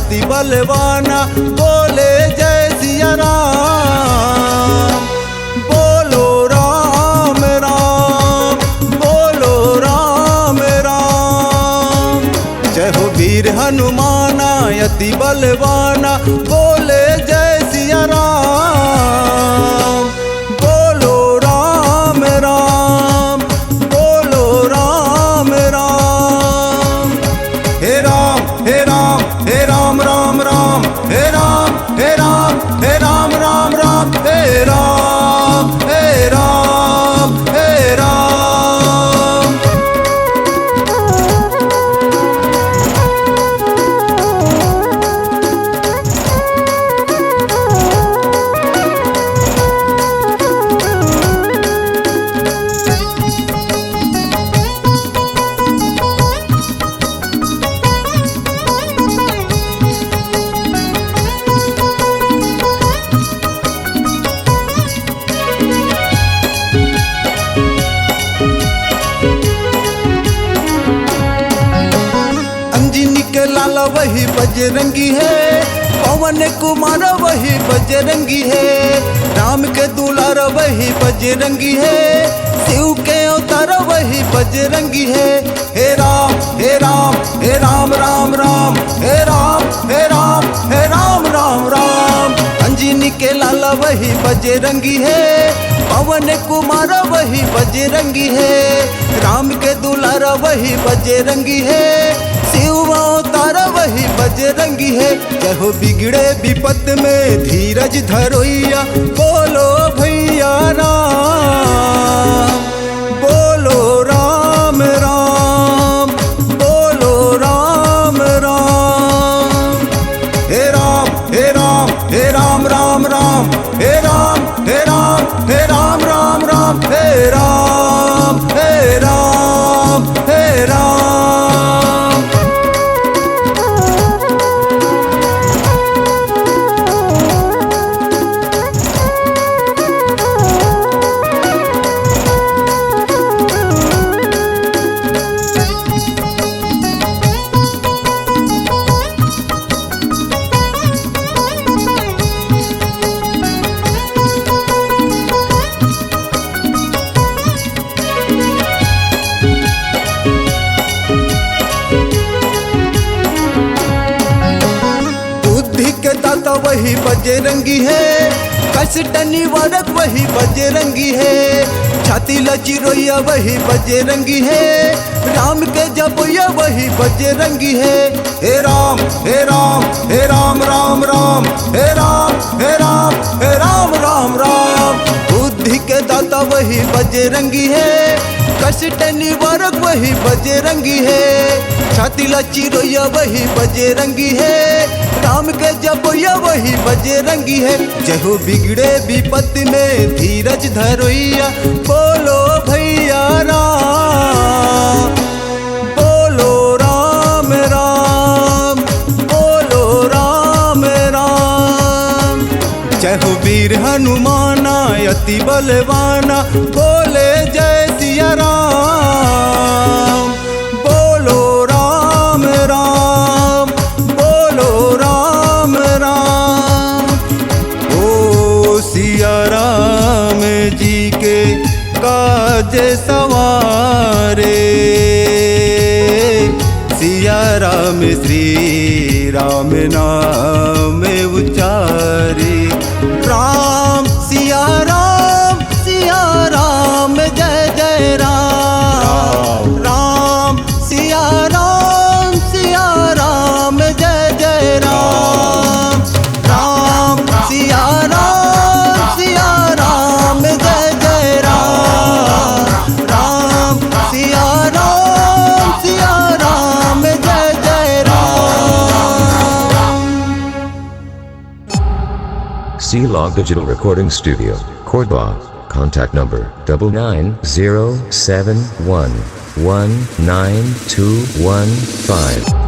अति बलवाना, बोले जय सिया राम। बोलो राम राम, बोलो राम राम। जय हो वीर हनुमाना, अति बलवाना, बोले जय सिया राम। बोलो राम राम, बोलो राम राम। हे राम हे राम हे राम राम राम, हे राम हे राम हे राम राम राम, हे राम हे राम हे राम। लाला वही बजरंगी है, पवन कुमार वही बजरंगी है, राम के दुलार वही बजरंगी है, शिव के अवतार वही बजरंगी है। हे राम हे राम हे राम राम राम, हे राम हे राम हे राम राम राम। अंजनी के लाला वही बजरंगी है, पवन कुमार वही बजरंगी है, राम के दुलार वही बजरंगी है, शिव अवतार वही बजरंगी है। जय हो बिगड़े विपत में धीरज धरोइया, बोलो भैया राम। बोलो राम राम, बोलो राम राम। हे राम हे राम हे राम राम राम, हे राम हे राम हे राम राम राम, हे राम हे राम हे राम। दाता वही बजरंगी है, कष्ट निवारक वही बजरंगी है, छाती लची रोइया वही बजरंगी है, राम के जपोया वही बजरंगी है। हे राम हे राम हे राम राम राम, हे राम हे राम हे राम राम राम। बुद्धि के दाता वही बजरंगी है, कष्ट निवारक वही बजरंगी है, छाती लची रोइया वही बजरंगी है, राम के जपोया वही बजरंगी है। जय हो बिगड़े विपत्ति में धीरज धरोइया, बोलो भैया राम। बोलो राम राम, बोलो राम राम। जय हो वीर हनुमाना, अति बलवाना, बोले जय सिया राम। बोलो राम राम, बोलो राम राम। ओ सिया राम जी के काज सवारे, सिया राम श्री राम नाम उचारे। राम सिया राम, सिया राम जय जय राम। राम सिया राम, सिया राम जय जय राम। राम सिया राम, सिया राम जय जय राम। राम सिया राम, सिया राम जय जय Ram. C-Log Digital Recording Studio, Cordoba. Contact number 99071192115.